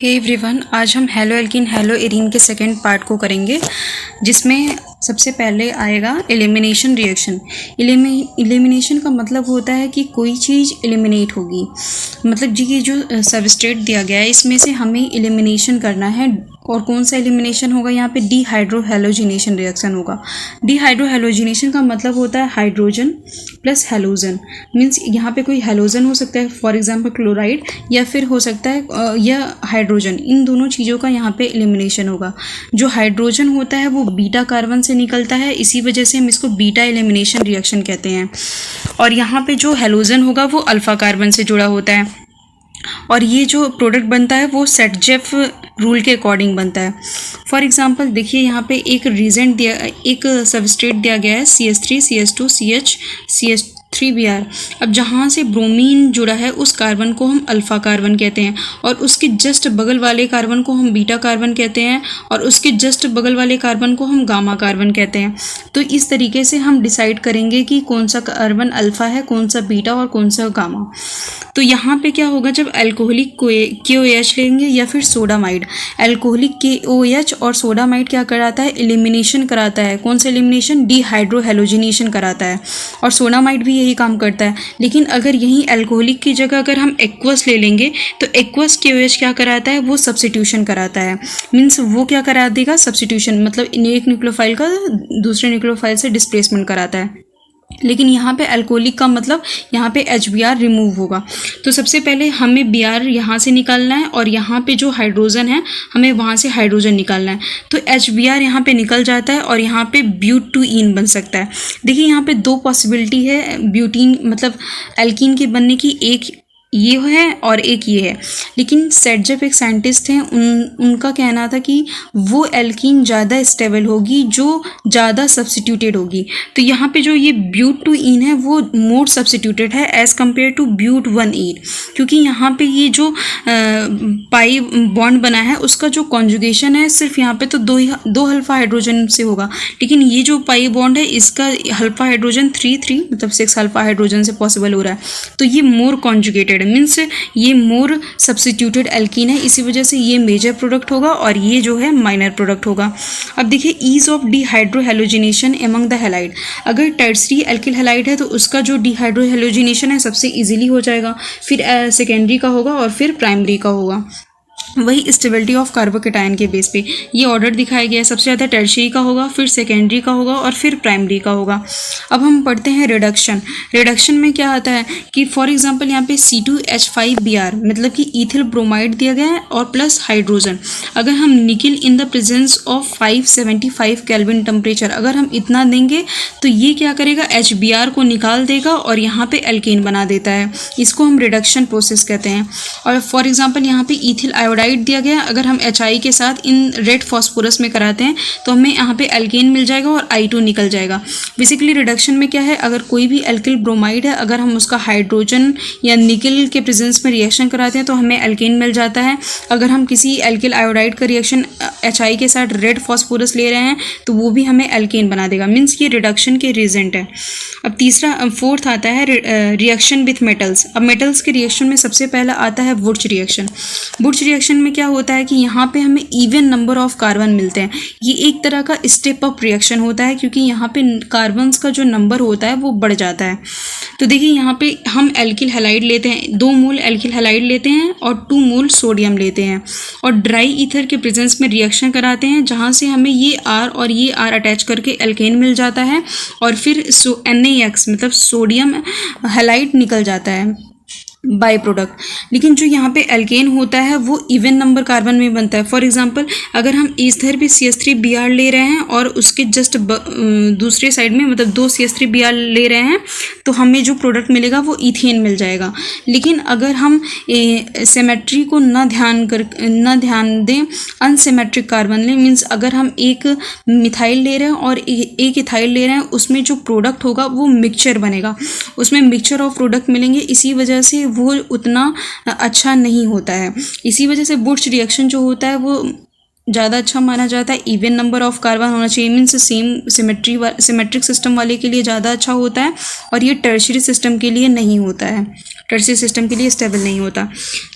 Hey everyone, आज हम hello alkene hello arene के सेकेंड पार्ट को करेंगे, जिसमें सबसे पहले आएगा एलिमिनेशन रिएक्शन। एलिमिनेशन का मतलब होता है कि कोई चीज़ एलिमिनेट होगी, मतलब जी ये जो सबस्ट्रेट दिया गया है इसमें से हमें एलिमिनेशन करना है। और कौन सा एलिमिनेशन होगा? यहाँ पे डीहाइड्रोहेलोजिनेशन रिएक्शन होगा। डीहाइड्रोहेलोजिनेशन का मतलब होता है हाइड्रोजन प्लस हेलोजन। मीन्स यहाँ पे कोई हेलोजन हो सकता है, फॉर एग्जांपल क्लोराइड, या फिर हो सकता है या हाइड्रोजन। इन दोनों चीज़ों का यहाँ पे एलिमिनेशन होगा। जो हाइड्रोजन होता है वो बीटा कार्बन से निकलता है, इसी वजह से हम इसको बीटा एलिमिनेशन रिएक्शन कहते हैं। और यहाँ पे जो हेलोजन होगा वो अल्फा कार्बन से जुड़ा होता है। और ये जो प्रोडक्ट बनता है वो सेटजेफ रूल के अकॉर्डिंग बनता है। फॉर एग्जांपल देखिए, यहाँ पे एक रीजेंट दिया, एक सबस्ट्रेट दिया गया है CH3 CH2 CH CH3Br। अब जहाँ से ब्रोमीन जुड़ा है उस कार्बन को हम अल्फा कार्बन कहते हैं, और उसके जस्ट बगल वाले कार्बन को हम बीटा कार्बन कहते हैं, और उसके जस्ट बगल वाले कार्बन को हम गामा कार्बन कहते हैं। तो इस तरीके से हम डिसाइड करेंगे कि कौन सा कार्बन अल्फा है, कौन सा बीटा और कौन सा गामा। तो यहाँ पे क्या होगा, जब अल्कोहलिक KOH लेंगे या फिर सोडामाइड, अल्कोहलिक KOH और सोडामाइड क्या कराता है? एलिमिनेशन कराता है। कौन सा एलिमिनेशन? डीहाइड्रोहेलोजिनेशन कराता है। और सोडामाइड भी यही काम करता है। लेकिन अगर यहीं अल्कोहलिक की जगह अगर हम एक्वस ले लेंगे तो एक्वस KOH क्या कराता है? वो सब्स्टिट्यूशन कराता है। मीन्स वो क्या करा देगा? सब्स्टिट्यूशन, मतलब एक न्यूक्लियोफाइल का दूसरे न्यूक्लियोफाइल से डिस्प्लेसमेंट कराता है। लेकिन यहाँ पे अल्कोहलिक का मतलब यहाँ पे HBr रिमूव होगा। तो सबसे पहले हमें Br यहाँ से निकालना है, और यहाँ पे जो हाइड्रोजन है हमें वहाँ से हाइड्रोजन निकालना है। तो HBr यहाँ पे निकल जाता है और यहाँ पे ब्यूटूइन बन सकता है। देखिए यहाँ पे दो पॉसिबिलिटी है ब्यूटीन मतलब एल्कीन के बनने की, एक ये है और एक ये है। लेकिन सेटजेफ एक साइंटिस्ट हैं, उनका कहना था कि वो एल्कीन ज़्यादा स्टेबल होगी जो ज़्यादा सब्स्टिट्यूटेड होगी। तो यहाँ पे जो ये ब्यूटूइन है वो मोर सब्स्टिट्यूटेड है एज़ कम्पेयर टू ब्यूट 1A, क्योंकि यहाँ पे ये जो पाई बॉन्ड बना है उसका जो कॉन्जुगेशन है सिर्फ यहाँ पे तो दो अल्फा हाइड्रोजन से होगा। लेकिन ये जो पाई बॉन्ड है इसका अल्फा हाइड्रोजन 3 मतलब 6 अल्फा हाइड्रोजन से पॉसिबल हो रहा है। तो ये मोर कॉन्जुगेटेड मीन्स ये मोर सब्स्टिट्यूटेड एल्कीन है, इसी वजह से ये मेजर प्रोडक्ट होगा और ये जो है माइनर प्रोडक्ट होगा। अब देखिए ease of dehydrohalogenation among the halide. अगर टर्सरी एल्किल हैलाइड है तो उसका जो डीहाइड्रोहेलोजिनेशन है सबसे इजीली हो जाएगा, फिर सेकेंडरी का होगा और फिर प्राइमरी का होगा। वही स्टेबिलिटी ऑफ कार्बोकेटायन के बेस पे ये ऑर्डर दिखाया गया है। सबसे ज़्यादा टर्शियरी का होगा, फिर सेकेंडरी का होगा और फिर प्राइमरी का होगा। अब हम पढ़ते हैं रिडक्शन। रिडक्शन में क्या आता है कि फॉर एग्जांपल यहाँ पे C2H5Br मतलब कि इथिल ब्रोमाइड दिया गया है और प्लस हाइड्रोजन। अगर हम nickel in the presence of 575 kelvin temperature अगर हम इतना देंगे तो ये क्या करेगा? HBr को निकाल देगा और यहाँ पे एल्केन बना देता है। इसको हम रिडक्शन प्रोसेस कहते हैं। और फॉर एग्जाम्पल यहाँ पे इथिल आयोडाइड दिया गया, अगर हम HI के साथ इन रेड फॉस्फोरस में कराते हैं तो हमें यहाँ पे एल्केन मिल जाएगा और I2 निकल जाएगा। बेसिकली रिडक्शन में क्या है, अगर कोई भी एल्किल ब्रोमाइड है अगर हम उसका हाइड्रोजन या निकल के प्रेजेंस में रिएक्शन कराते हैं तो हमें एल्केन मिल जाता है। अगर हम किसी एल्किल आयोडाइड का रिएक्शन HI के साथ रेड फॉस्फोरस ले रहे हैं तो वो भी हमें एल्केन बना देगा। मीन्स ये रिडक्शन के रिजेंट है। अब फोर्थ आता है रिएक्शन विथ मेटल्स। अब मेटल्स के रिएक्शन में सबसे पहला आता है वुर्च रिएक्शन। वुर्च रिएक्शन में क्या होता है कि यहाँ पे हमें इवन नंबर ऑफ कार्बन मिलते हैं। ये एक तरह का स्टेप अप रिएक्शन होता है, क्योंकि यहाँ पे कार्बन्स का जो नंबर होता है वो बढ़ जाता है। तो देखिए यहाँ पे हम एल्किल हैलाइड लेते हैं, 2 मोल एल्किल हैलाइड लेते हैं और 2 मोल सोडियम लेते हैं और ड्राई ईथर के प्रेजेंस में रिएक्शन कराते हैं, जहाँ से हमें ये R और ये R अटैच करके एल्केन मिल जाता है और फिर NaX मतलब सोडियम हैलाइड निकल जाता है बाय प्रोडक्ट। लेकिन जो यहाँ पे एल्केन होता है वो इवन नंबर कार्बन में बनता है। फॉर एग्जांपल अगर हम ईथर पे CH3Br ले रहे हैं और उसके जस्ट दूसरे साइड में मतलब 2 CH3Br ले रहे हैं तो हमें जो प्रोडक्ट मिलेगा वो इथेन मिल जाएगा। लेकिन अगर हम सिमेट्री को ना ध्यान दें, अनसिमेट्रिक कार्बन लें, मीन्स अगर हम एक मिथाइल ले रहे हैं और एक इथाइल ले रहे हैं, उसमें जो प्रोडक्ट होगा वो मिक्सचर बनेगा, उसमें मिक्सचर ऑफ प्रोडक्ट मिलेंगे। इसी वजह से वो उतना अच्छा नहीं होता है। इसी वजह से वुर्च रिएक्शन जो होता है वो ज़्यादा अच्छा माना जाता है। इवन नंबर ऑफ कार्बन होना चाहिए, मीन्स सेम सिमेट्रिक सिस्टम वाले के लिए ज़्यादा अच्छा होता है, और ये टर्शियरी सिस्टम के लिए नहीं होता है, टर्शियरी सिस्टम के लिए स्टेबल नहीं होता।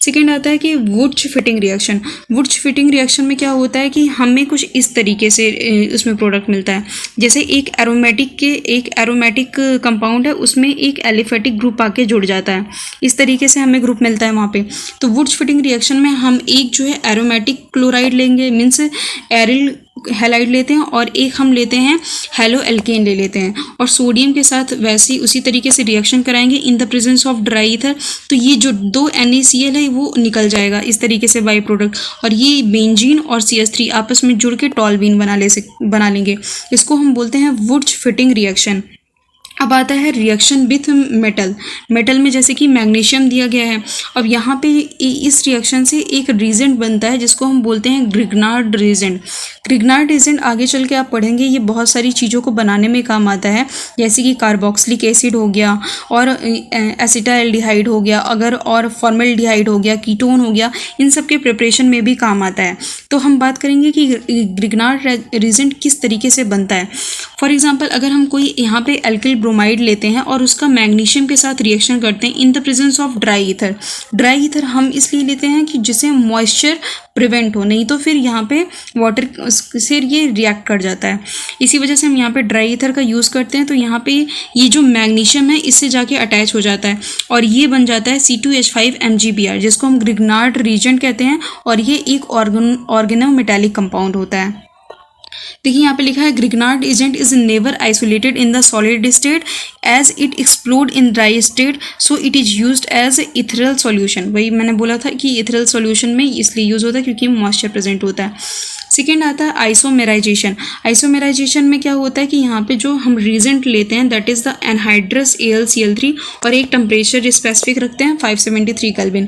सेकेंड आता है कि Wurtz Fittig reaction. Wurtz Fittig reaction में क्या होता है कि हमें कुछ इस तरीके से उसमें प्रोडक्ट मिलता है, जैसे एक एरोमेटिक कंपाउंड है, उसमें एक एलिफेटिक ग्रुप आके जुड़ जाता है, इस तरीके से हमें ग्रुप मिलता है वहाँ पे। तो वुड्स फिटिंग रिएक्शन में हम एक जो है एरोमेटिक क्लोराइड लेंगे, मीन्स एरिल हैलाइड लेते हैं, और एक हम लेते हैं हेलो एल्केन ले लेते हैं, और सोडियम के साथ वैसे ही उसी तरीके से रिएक्शन कराएंगे इन the presence of dry ether. तो ये जो 2 NaCl है वो निकल जाएगा इस तरीके से बाई प्रोडक्ट, और ये बेंजीन और CH3 आपस में जुड़ के टॉल्वीन बना लेंगे। इसको हम बोलते हैं वुड्स फिटिंग रिएक्शन। अब आता है रिएक्शन विथ मेटल में जैसे कि मैग्नीशियम दिया गया है। अब यहाँ पे इस रिएक्शन से एक रीजेंट बनता है जिसको हम बोलते हैं ग्रिग्नार्ड रीजेंट। ग्रिग्नार्ड रीजेंट आगे चल के आप पढ़ेंगे, ये बहुत सारी चीज़ों को बनाने में काम आता है, जैसे कि कार्बोक्सिलिक एसिड हो गया, और एसिटाल्डिहाइड हो गया, और फॉर्मल्डिहाइड हो गया, कीटोन हो गया, इन सब के प्रिपरेशन में भी काम आता है। तो हम बात करेंगे कि ग्रिग्नार्ड रीजेंट किस तरीके से बनता है। फॉर एग्जाम्पल, अगर हम कोई यहाँ पे एल्किल ब्रोमाइड लेते हैं और उसका मैग्नीशियम के साथ रिएक्शन करते हैं इन the presence of dry ether. Dry ether हम इसलिए लेते हैं कि जिससे मॉइस्चर प्रिवेंट हो, नहीं तो फिर यहाँ पे वाटर से ये रिएक्ट कर जाता है। इसी वजह से हम यहाँ पे ड्राई ईथर का यूज़ करते हैं। तो यहाँ पे ये जो मैग्नीशियम है इससे जाके अटैच हो जाता है, और ये बन जाता है C2H5 MgBr, जिसको हम ग्रिग्नार्ड रीजेंट कहते हैं, और ये एक ऑर्गेनोमेटालिक कंपाउंड होता है। देखिए यहाँ पे लिखा है Grignard agent is never isolated in the solid state as it explode in dry state, so it is used as ethereal solution. वही मैंने बोला था कि इथेरल सॉल्यूशन में इसलिए यूज होता है क्योंकि मॉइस्चर प्रेजेंट होता है। सेकेंड आता है आइसोमेराइजेशन। आइसोमेराइजेशन में क्या होता है कि यहाँ पे जो हम रीजेंट लेते हैं that is the anhydrous AlCl3, और एक टेम्परेचर स्पेसिफिक रखते हैं 573 केल्विन।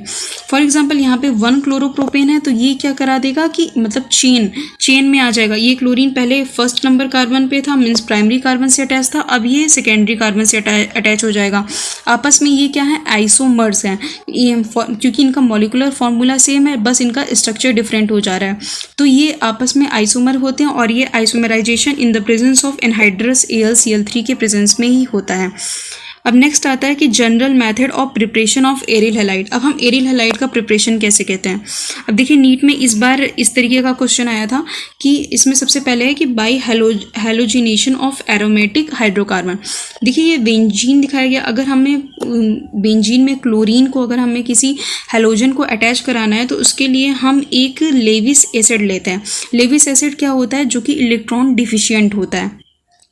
फॉर एग्जांपल यहाँ पे 1 क्लोरोप्रोपेन है, तो ये क्या करा देगा कि मतलब चेन में आ जाएगा। ये क्लोरीन पहले फर्स्ट नंबर कार्बन पे था, मीन्स प्राइमरी कार्बन से अटैच था, अब ये सेकेंडरी कार्बन से अटैच हो जाएगा। आपस में ये क्या है, आइसोमर्स हैं, क्योंकि इनका मॉलिकुलर फॉर्मूला सेम है, बस इनका स्ट्रक्चर डिफरेंट हो जा रहा है। तो ये आपस में आइसोमर होते हैं, और ये isomerisation in the presence of anhydrous AlCl3 के प्रेजेंस में ही होता है। अब नेक्स्ट आता है कि general method of preparation of aryl halide. अब हम एरिल हैलाइड का प्रिपरेशन कैसे कहते हैं। अब देखिए नीट में इस बार इस तरीके का क्वेश्चन आया था कि इसमें सबसे पहले है कि by halogenation of aromatic hydrocarbon. देखिए ये बेंजीन दिखाया गया, अगर हमें बेंजीन में क्लोरीन को अगर हमें किसी हैलोजन को अटैच कराना है तो उसके लिए हम एक लेविस एसिड लेते हैं। लेविस एसिड क्या होता है, जो कि इलेक्ट्रॉन डिफिशियंट होता है,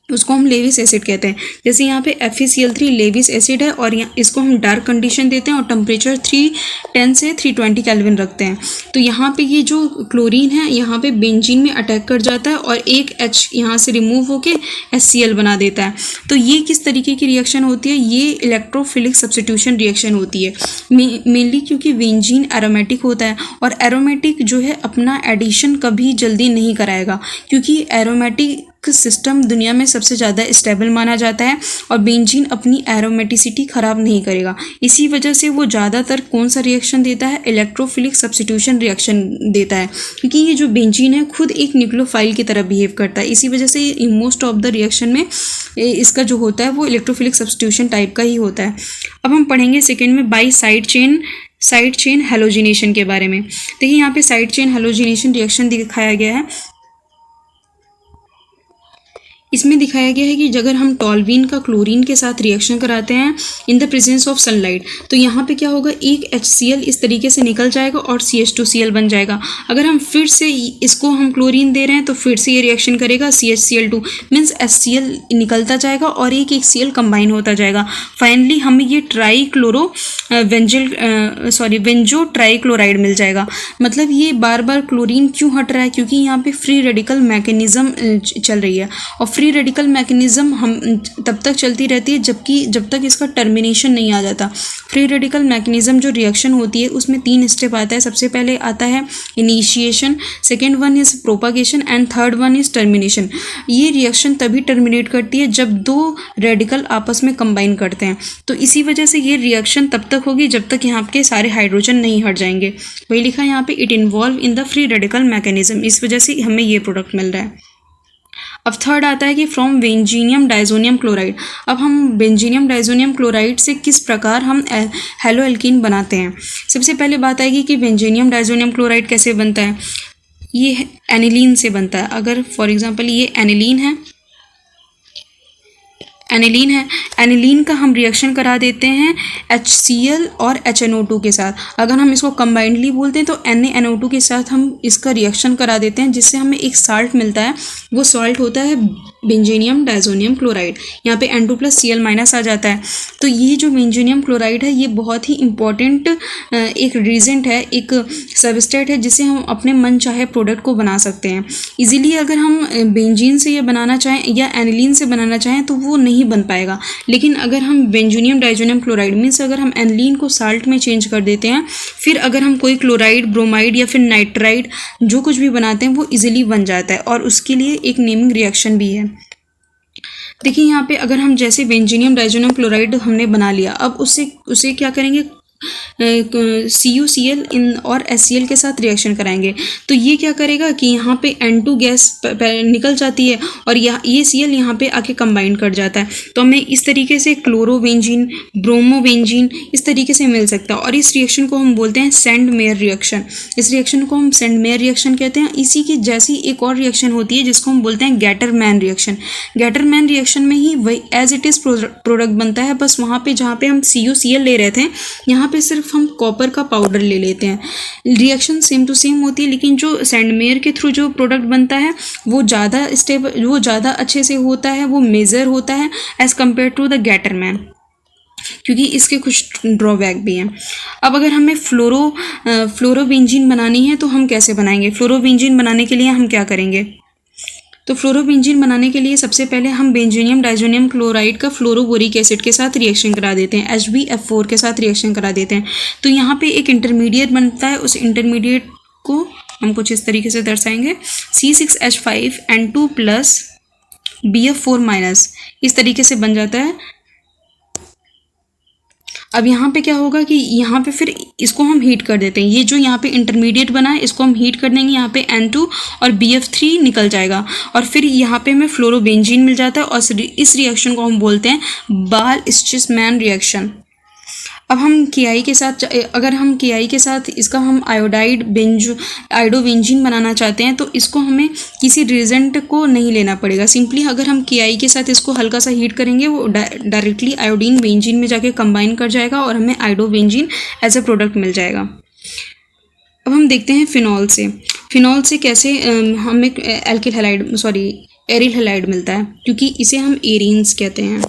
उसको हम लेविस एसिड कहते हैं। जैसे यहाँ पे FeCl3 लेविस एसिड है, और इसको हम डार्क कंडीशन देते हैं और टेम्परेचर 310 से 320 केल्विन रखते हैं। तो यहाँ पे ये जो क्लोरीन है यहाँ पे बेंजीन में अटैक कर जाता है, और एक H यहाँ से रिमूव होके HCl बना देता है। तो ये किस तरीके की रिएक्शन होती है, ये इलेक्ट्रोफिलिक सब्स्टिट्यूशन रिएक्शन होती है, मेनली क्योंकि बेंजीन एरोमेटिक होता है, और एरोमेटिक जो है अपना एडिशन कभी जल्दी नहीं कराएगा, क्योंकि एरोमेटिक सिस्टम दुनिया में सबसे ज़्यादा स्टेबल माना जाता है, और बेंजीन अपनी एरोमेटिसिटी ख़राब नहीं करेगा। इसी वजह से वो ज़्यादातर कौन सा रिएक्शन देता है, इलेक्ट्रोफिलिक सब्स्टिट्यूशन रिएक्शन देता है, क्योंकि ये जो बेंजीन है खुद एक न्यूक्लियोफाइल की तरह बिहेव करता है। इसी वजह से मोस्ट ऑफ द रिएक्शन में इसका जो होता है वो इलेक्ट्रोफिलिक सब्स्टिट्यूशन टाइप का ही होता है। अब हम पढ़ेंगे सेकेंड में बाई साइड चेन हैलोजिनेशन के बारे में। देखिए यहाँ पे साइड चेन हैलोजिनेशन रिएक्शन दिखाया गया है। इसमें दिखाया गया है कि अगर हम टॉल्वीन का क्लोरीन के साथ रिएक्शन कराते हैं इन द प्रेजेंस ऑफ सनलाइट, तो यहाँ पे क्या होगा, एक HCl इस तरीके से निकल जाएगा और CH2Cl बन जाएगा। अगर हम फिर से इसको हम क्लोरीन दे रहे हैं तो फिर से ये रिएक्शन करेगा, CHCl2 मीन्स HCl निकलता जाएगा और एक Cl कंबाइन होता जाएगा। फाइनली हमें ये वेंजो ट्राइक्लोराइड मिल जाएगा। मतलब ये बार बार क्लोरीन क्यों हट रहा है, क्योंकि यहाँ पे फ्री रेडिकल मैकेनिज्म चल रही है, और फ्री फ्री रेडिकल मैकेनिज्म हम तब तक चलती रहती है जब तक इसका टर्मिनेशन नहीं आ जाता। फ्री रेडिकल मैकेनिज्म जो रिएक्शन होती है उसमें 3 स्टेप आता है। सबसे पहले आता है initiation, second one is propagation and third one is termination. ये रिएक्शन तभी टर्मिनेट करती है जब 2 रेडिकल आपस में कंबाइन करते हैं। तो इसी वजह से ये रिएक्शन तब तक होगी जब तक यहाँ के सारे हाइड्रोजन नहीं हट जाएंगे। वही लिखा है यहाँ पे, it involve in the free radical mechanism. इस वजह से हमें ये प्रोडक्ट मिल रहा है। अब थर्ड आता है कि फ्रॉम बेंजीनियम डाइजोनियम क्लोराइड। अब हम बेंजीनियम डाइजोनियम क्लोराइड से किस प्रकार हम हेलो एल्कीन बनाते हैं। सबसे पहले बात आएगी कि बेंजीनियम डाइजोनियम क्लोराइड कैसे बनता है। ये एनिलीन से बनता है। अगर फॉर एग्जांपल ये एनिलीन है, एनिलीन का हम रिएक्शन करा देते हैं HCl और HNO2 के साथ। अगर हम इसको कंबाइंडली बोलते हैं तो NaNO2 के साथ हम इसका रिएक्शन करा देते हैं, जिससे हमें एक साल्ट मिलता है। वो सॉल्ट होता है बेंजीनियम डाइजोनियम क्लोराइड। यहाँ पे N2+Cl- आ जाता है। तो ये जो बेंजीनियम क्लोराइड है ये बहुत ही इंपॉर्टेंट एक रीजेंट है, एक सबस्ट्रेट है, जिससे हम अपने मन चाहे प्रोडक्ट को बना सकते हैं इजीली। अगर हम बेंजीन से ये बनाना चाहें या एनिलीन से बनाना चाहें तो वो नहीं बन पाएगा। लेकिन अगर हम बेंजीनियम डाइजोनियम क्लोराइड मीन्स अगर हम एनिलीन को साल्ट में चेंज कर देते हैं, फिर अगर हम कोई क्लोराइड, ब्रोमाइड या फिर नाइट्राइड जो कुछ भी बनाते हैं वो इजीली बन जाता है। और उसके लिए एक नेमिंग रिएक्शन भी है। देखिए यहाँ पे अगर हम जैसे बेंजीनियम डाइजोनियम क्लोराइड हमने बना लिया, अब उसे क्या करेंगे, CuCl इन और HCl के साथ रिएक्शन कराएंगे। तो ये क्या करेगा कि यहाँ पे N2 गैस निकल जाती है और ये Cl यहाँ पे आके कंबाइन कर जाता है। तो हमें इस तरीके से क्लोरोबेंजीन, ब्रोमोबेंजीन इस तरीके से मिल सकता है। और इस रिएक्शन को हम बोलते हैं सेंड मेयर रिएक्शन। इस रिएक्शन को हम सेंड मेयर रिएक्शन कहते हैं। इसी की जैसी एक और रिएक्शन होती है जिसको हम बोलते हैं गैटरमैन रिएक्शन। गैटरमैन रिएक्शन में ही वही एज इट इज़ प्रोडक्ट बनता है, बस वहाँ पे जहाँ पे हम CuCl ले रहे थे यहाँ पे सिर्फ हम कॉपर का पाउडर ले लेते हैं। रिएक्शन सेम टू सेम होती है, लेकिन जो सैंडमेयर के थ्रू जो प्रोडक्ट बनता है वो ज़्यादा अच्छे से होता है, वो मेजर होता है as compare to the Gattermann, क्योंकि इसके कुछ ड्रॉबैक भी हैं। अब अगर हमें फ्लोरोबेंजीन बनानी है तो हम कैसे बनाएंगे। फ्लोरोबेंजीन बनाने के लिए हम क्या करेंगे, तो फ्लोरोबेंजीन बनाने के लिए सबसे पहले हम बेंजीनियम डाइजोनियम क्लोराइड का फ्लोरोबोरिक एसिड के साथ रिएक्शन करा देते हैं, HbF4 के साथ रिएक्शन करा देते हैं। तो यहाँ पे एक इंटरमीडिएट बनता है। उस इंटरमीडिएट को हम कुछ इस तरीके से दर्शाएंगे, C6H5N2+BF4- इस तरीके से बन जाता है। अब यहाँ पे क्या होगा कि यहाँ पे फिर इसको हम हीट कर देते हैं। ये जो यहाँ पे इंटरमीडिएट बना है इसको हम हीट कर देंगे, यहाँ पे N2 और BF3 निकल जाएगा और फिर यहाँ पे हमें फ्लोरोबेंजीन मिल जाता है। और इस रिएक्शन को हम बोलते हैं बाल-स्ट्रीसमैन रिएक्शन। अब हम KI के साथ, अगर हम KI के साथ इसका हम आयोडोबेंजीन बनाना चाहते हैं तो इसको हमें किसी रिएजेंट को नहीं लेना पड़ेगा। सिंपली अगर हम KI के साथ इसको हल्का सा हीट करेंगे वो डायरेक्टली आयोडीन बेंजीन में जाके कंबाइन कर जाएगा और हमें आयोडोबेंजीन एज ए प्रोडक्ट मिल जाएगा। अब हम देखते हैं फिनॉल से कैसे हमें एरिल हैलाइड मिलता है, क्योंकि इसे हम एरीन्स कहते हैं।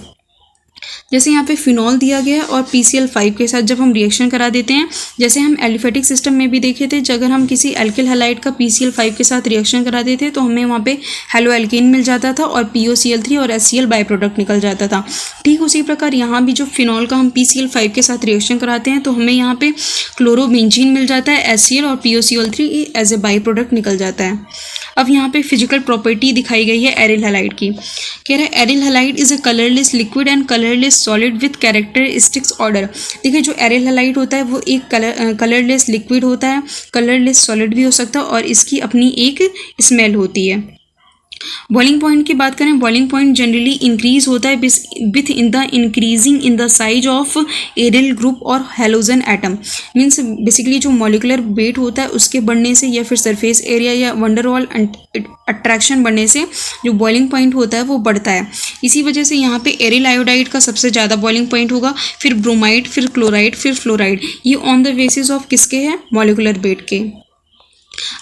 जैसे यहाँ पे फिनॉल दिया गया है और PCl5 के साथ जब हम रिएक्शन करा देते हैं, जैसे हम एलिफेटिक सिस्टम में भी देखे थे, अगर हम किसी एल्किल हैलाइड का PCl5 के साथ रिएक्शन करा देते तो हमें वहाँ पे हेलो एल्केन मिल जाता था और POCl3 और HCl बाई प्रोडक्ट निकल जाता था। ठीक उसी प्रकार यहाँ भी जो फिनॉल का हम PCl5 के साथ रिएक्शन कराते हैं तो हमें यहाँ पे क्लोरोबेंजीन मिल जाता है, HCl और POCl3 as a by product निकल जाता है। अब यहाँ पे फिजिकल प्रॉपर्टी दिखाई गई है एरिल हैलाइड की। कह रहा है aryl halide is a colourless liquid and colourless solid with characteristics order. देखिए जो एरिल हैलाइड होता है वो एक कलरलेस लिक्विड होता है, कलरलेस सॉलिड भी हो सकता है और इसकी अपनी एक स्मेल होती है। बॉइलिंग पॉइंट की बात करें, बॉइलिंग पॉइंट जनरली इंक्रीज होता है with in the increasing in the size of aryl group और हैलोजन एटम। मीन्स बेसिकली जो मॉलिकुलर वेट होता है उसके बढ़ने से या फिर सरफेस एरिया या वंडरवॉल अट्रैक्शन बढ़ने से जो बॉइलिंग पॉइंट होता है वो बढ़ता है। इसी वजह से यहाँ पे एरिल आयोडाइड का सबसे ज़्यादा बॉइलिंग पॉइंट होगा, फिर ब्रोमाइड, फिर क्लोराइड, फिर फ्लोराइड। ये ऑन द बेसिस ऑफ किसके है, मॉलिकुलर वेट के।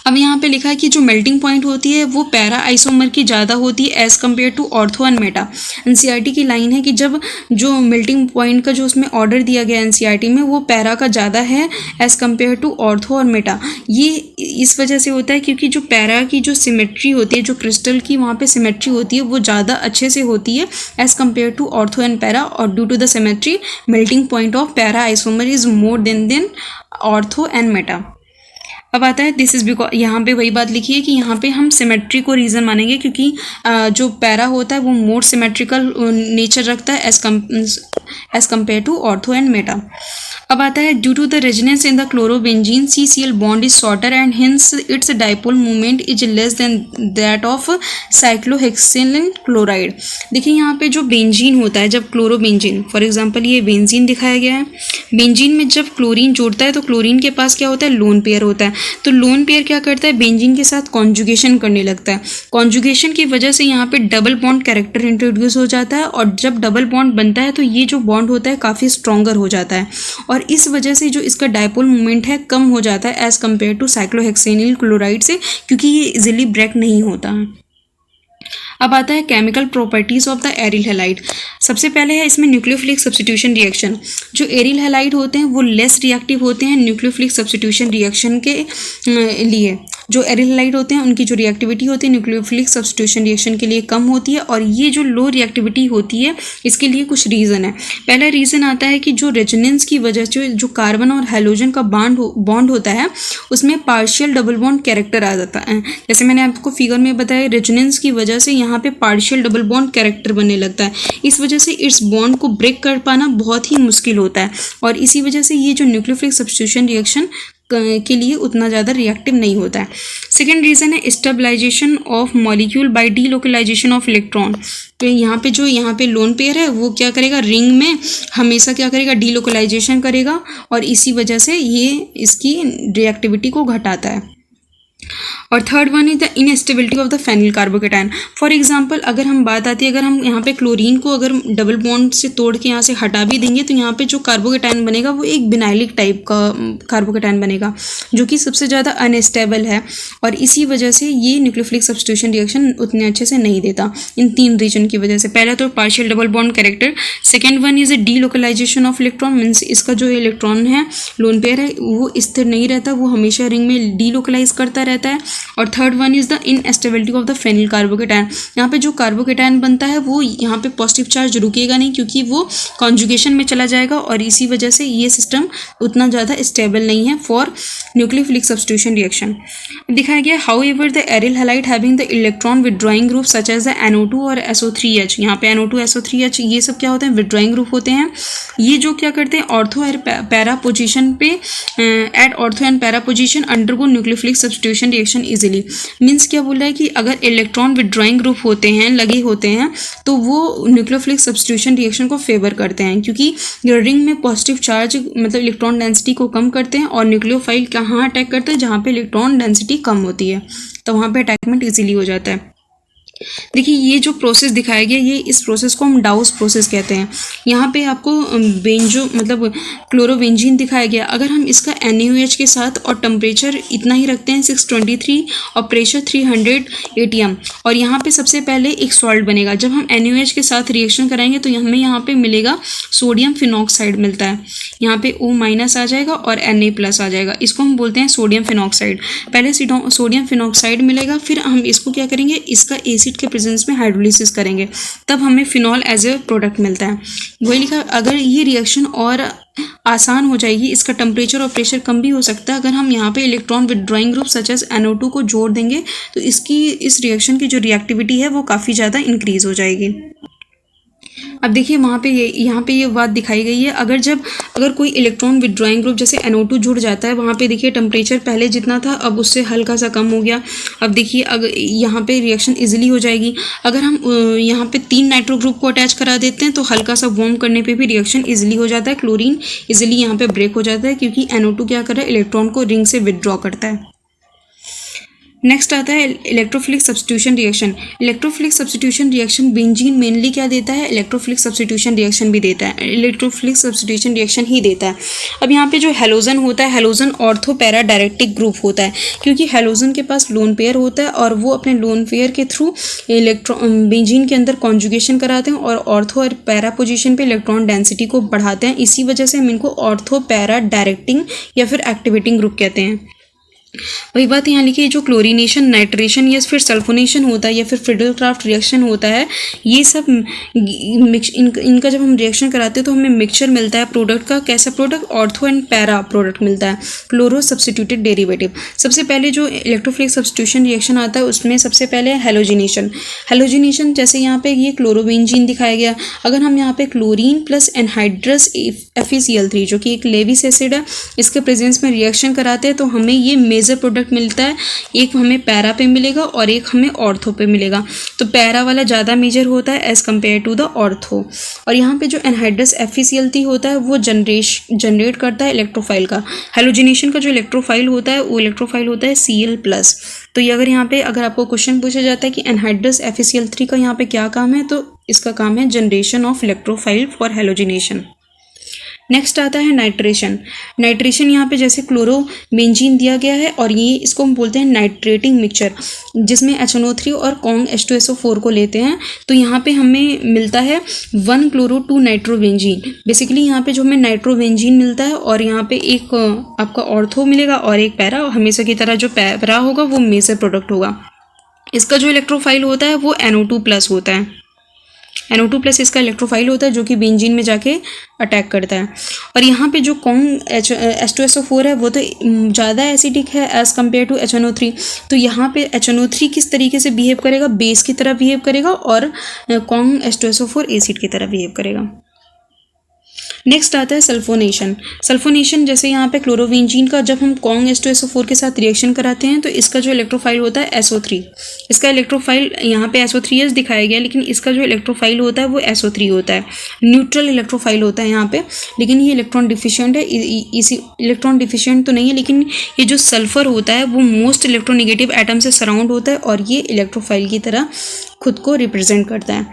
अब यहाँ पे लिखा है कि जो मेल्टिंग पॉइंट होती है वो पैरा आइसोमर की ज़्यादा होती है as compare to ortho and meta. NCERT की लाइन है कि जब जो मेल्टिंग पॉइंट का जो उसमें ऑर्डर दिया गया एनसीईआरटी में वो पैरा का ज़्यादा है एज़ कम्पेयर टू ऑर्थो और मेटा। ये इस वजह से होता है क्योंकि जो पैरा की जो सिमेट्री होती है, जो क्रिस्टल की वहाँ पे सिमेट्री होती है वो ज़्यादा अच्छे से होती है as compare to ortho and para, और due to the symmetry melting point of para isomer is more than ortho and meta. अब आता है दिस इज बिकॉज, यहाँ पे वही बात लिखी है कि यहाँ पे हम सिमेट्री को रीज़न मानेंगे क्योंकि जो पैरा होता है वो मोर सिमेट्रिकल नेचर रखता है as compare to ortho and meta. अब आता है due to the resonance in the chlorobenzene CCl bond is shorter and hence its dipole movement is less than that of cyclohexane chloride. देखिए यहाँ पे जो benzene होता है, जब क्लोरोबेंजीन, फॉर एग्जांपल ये बेंजीन दिखाया गया है, बेंजीन में जब क्लोरीन जोड़ता है तो क्लोरीन के पास क्या होता है, लोन पेयर होता है। तो लोन पेयर क्या करता है, बेंजीन के साथ कॉन्जुगेशन करने लगता है। कॉन्जुगेशन की वजह से यहाँ पे डबल बॉन्ड कैरेक्टर इंट्रोड्यूस हो जाता है, और जब डबल बॉन्ड बनता है तो ये जो बॉन्ड होता है काफ़ी स्ट्रॉन्गर हो जाता है, और इस वजह से जो इसका डायपोल मोमेंट है कम हो जाता है एज कम्पेयर टू साइक्लोहेक्सेनिल क्लोराइड से, क्योंकि ये इजीली ब्रेक नहीं होता है। अब आता है chemical properties of the aryl halide. सबसे पहले है इसमें न्यूक्लियोफिलिक सब्स्टिट्यूशन रिएक्शन। जो एरिल हैलाइड होते हैं वो लेस रिएक्टिव होते हैं न्यूक्लियोफिलिक सब्स्टिट्यूशन रिएक्शन के लिए। जो एरिल हैलाइड होते हैं उनकी जो रिएक्टिविटी होती है न्यूक्लियोफिलिक सब्स्टिट्यूशन रिएक्शन के लिए कम होती है, और ये जो लो रिएक्टिविटी होती है इसके लिए कुछ रीज़न है। पहला रीज़न आता है कि जो रेजोनेंस की वजह से जो कार्बन और हैलोजन का बॉन्ड होता है उसमें पार्शियल डबल बॉन्ड कैरेक्टर आ जाता है। जैसे मैंने आपको फिगर में बताया, रेजोनेंस की वजह से यहाँ पे पार्शियल डबल बॉन्ड कैरेक्टर बनने लगता है। इस वजह से इस बॉन्ड को ब्रेक कर पाना बहुत ही मुश्किल होता है, और इसी वजह से ये जो न्यूक्लियोफिलिक सब्स्टिट्यूशन रिएक्शन के लिए उतना ज़्यादा रिएक्टिव नहीं होता है। सेकेंड रीज़न है stabilisation of molecule by delocalisation of electron. तो यहाँ पे लोन पेयर है वो क्या करेगा, रिंग में हमेशा क्या करेगा, डीलोकलाइजेशन करेगा, और इसी वजह से ये इसकी रिएक्टिविटी को घटाता है। और third one is the instability of the phenyl carbocation. For example अगर हम बात आती है, अगर हम यहाँ पे क्लोरीन को अगर डबल बॉन्ड से तोड़ के यहाँ से हटा भी देंगे तो यहाँ पे जो कार्बोकेटायन बनेगा वो एक बिनाइलिक टाइप का कार्बोकेटायन बनेगा जो कि सबसे ज़्यादा अनस्टेबल है, और इसी वजह से ये न्यूक्लियोफिलिक सब्स्टिट्यूशन रिएक्शन उतने अच्छे से नहीं देता इन तीन रीजन की वजह से। पहला तो partial double bond character, second one is a delocalisation of electron, means इसका जो इलेक्ट्रॉन है लोन पेयर है वो स्थिर नहीं रहता, वो हमेशा रिंग में डीलोकलाइज करता रहता है, और third one is the instability of the phenyl carbocation. यहाँ पे जो कार्बोकेटायन बनता है वो यहाँ पे पॉजिटिव चार्ज रुकेगा नहीं क्योंकि वो कॉन्जुगेशन में चला जाएगा, और इसी वजह से ये सिस्टम उतना ज़्यादा स्टेबल नहीं है फॉर न्यूक्लियोफिलिक सब्स्टिट्यूशन रिएक्शन। दिखाया गया however the aryl halide having the electron withdrawing group such as the NO2 और SO3H। यहाँ पे NO2 SO3H ये सब क्या होते हैं, विड्रॉइंग ग्रुप होते हैं। ये जो क्या करते हैं, ऑर्थो और पैरा पोजिशन पे at ortho and para position undergo nucleophilic substitution reaction easily. Means क्या बोल रहा है कि अगर इलेक्ट्रॉन विड्रॉइंग ग्रुप होते हैं, लगे होते हैं, तो वो न्यूक्लियोफिलिक सब्स्टिट्यूशन रिएक्शन को फेवर करते हैं क्योंकि रिंग में पॉजिटिव चार्ज मतलब इलेक्ट्रॉन डेंसिटी को कम करते हैं, और न्यूक्लियोफाइल कहाँ अटैक करते हैं, जहाँ पे इलेक्ट्रॉन डेंसिटी कम होती है, तो वहाँ पे अटैकमेंट इजीली हो जाता है। देखिए ये जो प्रोसेस दिखाया गया, ये इस प्रोसेस को हम डाउस प्रोसेस कहते हैं। यहाँ पे आपको बेंजो मतलब क्लोरोबेंजीन दिखाया गया। अगर हम इसका NaOH के साथ और टेम्परेचर इतना ही रखते हैं 623 और प्रेशर 300 ATM, और यहाँ पे सबसे पहले एक सॉल्ट बनेगा। जब हम NaOH के साथ रिएक्शन कराएंगे तो हमें यहाँ पे मिलेगा सोडियम फिनॉक्साइड मिलता है। यहाँ पे O- आ जाएगा और Na+ आ जाएगा, इसको हम बोलते हैं सोडियम फिनॉक्साइड। पहले सोडियम फिनॉक्साइड मिलेगा, फिर हम इसको क्या करेंगे, इसका एसिड के प्रेजेंस में हाइड्रोलिसिस करेंगे, तब हमें फिनॉल एज ए प्रोडक्ट मिलता है। वही लिखा, अगर ये रिएक्शन और आसान हो जाएगी, इसका टेम्परेचर और प्रेशर कम भी हो सकता है। अगर हम यहाँ पे electron withdrawing group such as NO2 को जोड़ देंगे तो इस रिएक्शन की जो रिएक्टिविटी है वो काफ़ी ज़्यादा इंक्रीज हो जाएगी। अब देखिए यहाँ पे ये बात दिखाई गई है, अगर कोई इलेक्ट्रॉन विड्रॉइंग ग्रुप जैसे NO2 जुड़ जाता है, वहाँ पे देखिए टेम्परेचर पहले जितना था अब उससे हल्का सा कम हो गया। अब देखिए अगर यहाँ पे रिएक्शन इजीली हो जाएगी। अगर हम यहाँ पे 3 नाइट्रो ग्रुप को अटैच करा देते हैं तो हल्का सा वार्म करने पे भी रिएक्शन इजीली हो जाता है। क्लोरीन इजीली यहाँ पे ब्रेक हो जाता है क्योंकि NO2 क्या कर रहा है, इलेक्ट्रॉन को रिंग से विदड्रॉ करता है। नेक्स्ट आता है electrophilic substitution reaction. Electrophilic substitution reaction benzene mainly क्या देता है, इलेक्ट्रोफिलिक सब्स्टिट्यूशन रिएक्शन भी देता है, इलेक्ट्रोफिलिक सब्स्टिट्यूशन रिएक्शन ही देता है। अब यहाँ पे जो हेलोजन होता है, हेलोजन ऑर्थो पैरा डायरेक्टिक ग्रुप होता है, क्योंकि हेलोजन के पास लोन पेयर होता है और वो अपने लोन पेयर के थ्रू बेंजीन के अंदर कॉन्जुगेशन कराते हैं और ऑर्थो और पैरा पोजीशन पे इलेक्ट्रॉन डेंसिटी को बढ़ाते हैं। इसी वजह से हम इनको ऑर्थो पैरा डायरेक्टिंग या फिर एक्टिवेटिंग ग्रुप कहते हैं। वही बात यहाँ लिखी, जो क्लोरीनेशन, नाइट्रेशन या फिर सल्फोनेशन होता है या फिर फ्रिडल-क्राफ्ट रिएक्शन होता है, ये सब इनका जब हम रिएक्शन कराते हैं तो हमें मिक्सचर मिलता है प्रोडक्ट का। कैसा product, ortho and para product मिलता है, क्लोरो सब्स्टिट्यूटेड डेरिवेटिव। सबसे पहले जो इलेक्ट्रोफिलिक सब्स्टिट्यूशन रिएक्शन आता है उसमें सबसे पहले हैलोजिनेशन। हैलोजिनेशन जैसे यहाँ पे ये क्लोरोबेंजीन दिखाया गया, अगर हम यहाँ पे क्लोरीन प्लस एनहाइड्रस FeCl3 जो कि एक लेविस एसिड है, इसके प्रेजेंस में रिएक्शन कराते हैं तो हमें ये मेजर प्रोडक्ट मिलता है। एक हमें पैरा पे मिलेगा और एक हमें ऑर्थो पे मिलेगा। तो पैरा वाला ज़्यादा मेजर होता है as compare to the ortho. और यहाँ पे जो एनहाइड्रस FeCl3 होता है वो जनरेट करता है इलेक्ट्रोफाइल का। हैलोजिनेशन का जो इलेक्ट्रोफाइल होता है वो इलेक्ट्रोफाइल होता है Cl+। तो ये अगर यहाँ पे अगर आपको क्वेश्चन पूछा जाता है कि एनहाइड्रस FeCl3 का यहाँ पे क्या काम है, तो इसका काम है generation of electrophile for halogenation. Next आता है नाइट्रेशन। नाइट्रेशन यहाँ पे जैसे क्लोरोबेंजीन दिया गया है और ये इसको हम बोलते हैं नाइट्रेटिंग मिक्सचर, जिसमें HNO3 और कॉन्ग H2SO4 को लेते हैं। तो यहाँ पे हमें मिलता है 1 क्लोरो 2 नाइट्रोबेंजीन। बेसिकली यहाँ पे जो हमें नाइट्रोबेंजीन मिलता है और यहाँ पे एक आपका ऑर्थो मिलेगा और एक पैरा। हमेशा की तरह जो पैरा होगा वो मेजर प्रोडक्ट होगा। इसका जो इलेक्ट्रोफाइल होता है वो NO2+ होता है। NO2+ इसका इलेक्ट्रोफाइल होता है जो कि बेंजीन में जाके अटैक करता है। और यहाँ पे जो कॉन्ग H2SO4 है वो तो ज़्यादा एसिडिक है एज़ कम्पेयर टू HNO3। तो यहाँ पे HNO3 किस तरीके से बिहेव करेगा, बेस की तरह बिहेव करेगा और कॉन्ग H2SO4 एसिड की तरह बिहेव करेगा। नेक्स्ट आता है सल्फोनेशन। सल्फोनेशन जैसे यहाँ पे क्लोरोबेंजीन का जब हम कॉन्ग H2SO4 के साथ रिएक्शन कराते हैं तो इसका जो इलेक्ट्रोफाइल होता है SO3। इसका इलेक्ट्रोफाइल यहाँ पे SO3 दिखाया गया, लेकिन इसका जो इलेक्ट्रोफाइल होता है वो SO3 होता है। न्यूट्रल इलेक्ट्रोफाइल होता है यहाँ पे, लेकिन ये इलेक्ट्रॉन डिफिशियंट है। इसी इलेक्ट्रॉन डिफिशियंट तो नहीं है, लेकिन ये जो सल्फर होता है वो मोस्ट इलेक्ट्रोनेगेटिव एटम से सराउंड होता है और ये इलेक्ट्रोफाइल की तरह खुद को रिप्रेजेंट करता है।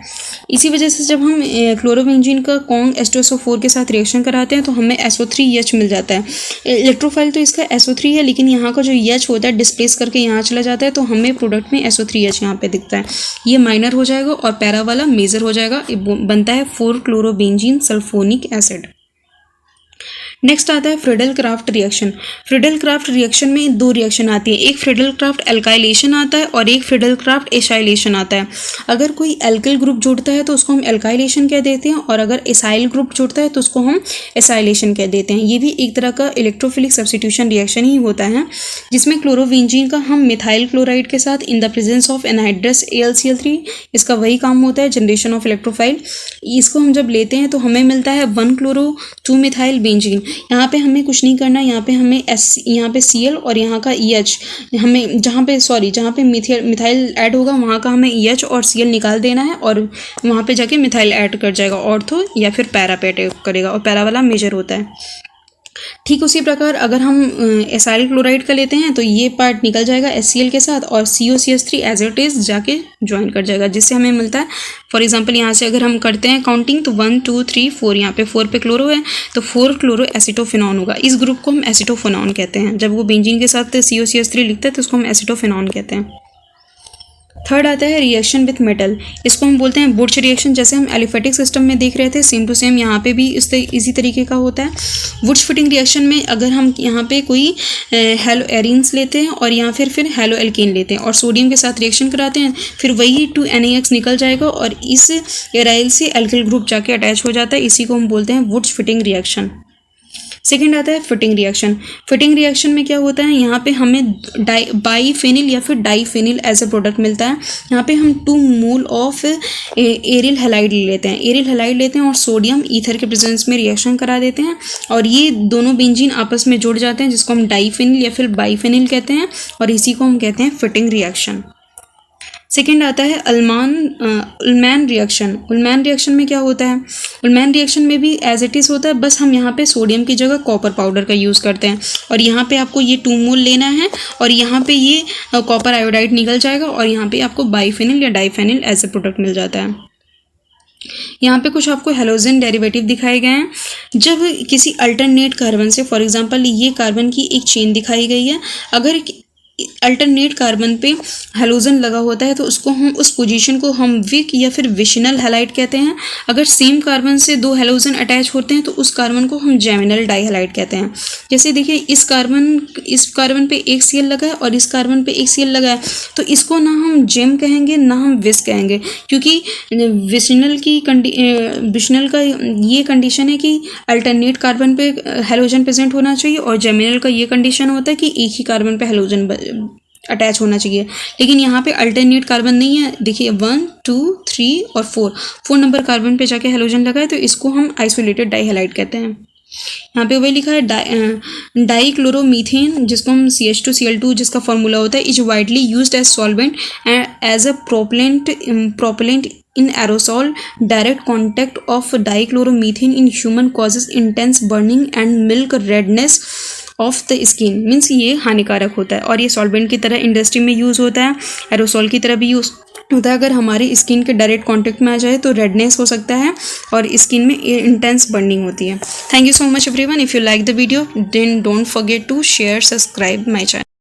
इसी वजह से जब हम क्लोरोबेंजीन का कॉन्ग H2SO4 के साथ रिएक्शन कराते हैं तो हमें SO3H मिल जाता है। इलेक्ट्रोफाइल तो इसका SO3 है, लेकिन यहाँ का जो H होता है डिस्प्लेस करके यहाँ चला जाता है, तो हमें प्रोडक्ट में SO3H यहाँ पे दिखता है। ये माइनर हो जाएगा और पैरा वाला मेजर हो जाएगा। बनता है 4 क्लोरोबेंजीन सल्फोनिक एसिड। नेक्स्ट आता है फ्रिडल-क्राफ्ट रिएक्शन। फ्रिडल-क्राफ्ट रिएक्शन में 2 रिएक्शन आती है, एक फ्रिडल-क्राफ्ट एल्काइलेशन आता है और एक फ्रिडल-क्राफ्ट एसाइलेशन आता है। अगर कोई एल्किल ग्रुप जुड़ता है तो उसको हम एल्काइलेशन कह देते हैं और अगर एसाइल ग्रुप जुड़ता है तो उसको हम एसाइलेशन कह देते हैं। ये भी एक तरह का इलेक्ट्रोफिलिक सब्स्टिट्यूशन रिएक्शन ही होता है, जिसमें क्लोरोबेंजीन का हम मिथाइल क्लोराइड के साथ इन the presence of anhydrous AlCl3, इसका वही काम होता है जनरेशन ऑफ इलेक्ट्रोफाइल। इसको हम जब लेते हैं तो हमें मिलता है 1 क्लोरो 2 मिथाइल बेंजीन। यहाँ पे हमें कुछ नहीं करना, यहाँ पे हमें यहाँ पे Cl और यहाँ का EH, हमें जहाँ पे मिथाइल ऐड होगा वहाँ का हमें EH और Cl निकाल देना है और वहाँ पे जाके मिथाइल ऐड कर जाएगा ऑर्थो या फिर पैरा पे अटैक करेगा और पैरा वाला मेजर होता है। ठीक उसी प्रकार अगर हम एसाइल क्लोराइड का लेते हैं तो ये पार्ट निकल जाएगा HCl के साथ और COCH3 एज इट इज जाके ज्वाइन कर जाएगा, जिससे हमें मिलता है फॉर एग्जांपल यहाँ से अगर हम करते हैं काउंटिंग तो 1 2 3 4, यहाँ पे 4 पे क्लोरो है तो 4 क्लोरो एसिटोफिनॉन होगा। इस ग्रुप को हम एसिटोफिनॉन कहते हैं। जब वो बेंजीन के साथ COCH3 लिखते हैं तो उसको हम एसिटोफिनॉन कहते हैं। थर्ड आता है रिएक्शन विथ मेटल। इसको हम बोलते हैं बुर्च रिएक्शन। जैसे हम एलिफेटिक सिस्टम में देख रहे थे, सेम टू सेम यहाँ पे भी इसी तरीके का होता है। बुर्च फिटिंग रिएक्शन में अगर हम यहाँ पे कोई हेलो एरिन्स लेते हैं और यहाँ फिर हेलो एल्केन लेते हैं और सोडियम के साथ रिएक्शन कराते हैं, फिर वही 2NaX निकल जाएगा और इस एराइल से एल्किल ग्रुप जाके अटैच हो जाता है। इसी को हम बोलते हैं बुर्च फिटिंग रिएक्शन। सेकेंड आता है फिटिंग रिएक्शन। फिटिंग रिएक्शन में क्या होता है, यहाँ पे हमें बाईफेनिल या फिर डाईफेनिल एज ए प्रोडक्ट मिलता है। यहाँ पे हम 2 मोल ऑफ एरिल हैलाइड लेते हैं। एरिल हैलाइड लेते हैं और सोडियम ईथर के प्रेजेंस में रिएक्शन करा देते हैं और ये दोनों बेंजीन आपस में जुड़ जाते हैं, जिसको हम डाईफेनिल या फिर बाईफेनिल कहते हैं और इसी को हम कहते हैं फिटिंग रिएक्शन। सेकेंड आता है उलमैन रिएक्शन। उलमैन रिएक्शन में क्या होता है? उलमैन रिएक्शन में भी एज इट इज़ होता है, बस हम यहाँ पे सोडियम की जगह कॉपर पाउडर का यूज़ करते हैं और यहाँ पे आपको ये 2 मोल लेना है और यहाँ पे ये कॉपर आयोडाइड निकल जाएगा और यहाँ पे आपको बाइफेनिल या डाइफेनिल एज ए प्रोडक्ट मिल जाता है। यहाँ पे कुछ आपको हेलोजन डेरिवेटिव दिखाए गए हैं। जब किसी अल्टरनेट कार्बन से, फॉर एग्जांपल ये कार्बन की एक चेन दिखाई गई है, अगर अल्टरनेट कार्बन पे हेलोजन लगा होता है तो उसको हम, उस पोजीशन को हम विक या फिर विशनल हैलाइड कहते हैं। अगर सेम कार्बन से 2 हेलोजन अटैच होते हैं तो उस कार्बन को हम जेमिनल डाइहैलाइड कहते हैं। जैसे देखिए इस कार्बन पे एक सीएल लगा है और इस कार्बन पे एक सीएल लगा है, तो इसको ना हम जेम कहेंगे ना हम विस कहेंगे, क्योंकि विशनल का ये कंडीशन है कि अल्टरनेट कार्बन पे हेलोजन प्रेजेंट होना चाहिए और जेमिनल का ये कंडीशन होता है कि एक ही कार्बन पे हेलोजन अटैच होना चाहिए। लेकिन यहाँ पे अल्टरनेट कार्बन नहीं है। देखिए 1 2 3 और 4 नंबर कार्बन पे जाके हेलोजन लगा है, तो इसको हम आइसोलेटेड डाइहैलाइड कहते हैं। यहाँ पे वही लिखा है डाइक्लोरोमीथेन, जिसको हम CH2Cl2 जिसका फॉर्मूला होता है, is widely used as solvent and as a propellant in aerosol. Direct contact of dichloromethane in human causes intense burning and milk redness of the skin. Means ये हानिकारक होता है और ये सॉल्वेंट की तरह इंडस्ट्री में यूज़ होता है, एरोसॉल की तरह भी यूज़ होता है। अगर हमारी स्किन के डायरेक्ट कांटेक्ट में आ जाए तो रेडनेस हो सकता है और स्किन में इंटेंस बर्निंग होती है। Thank you so much everyone. If you like the video then don't forget to share, subscribe my channel.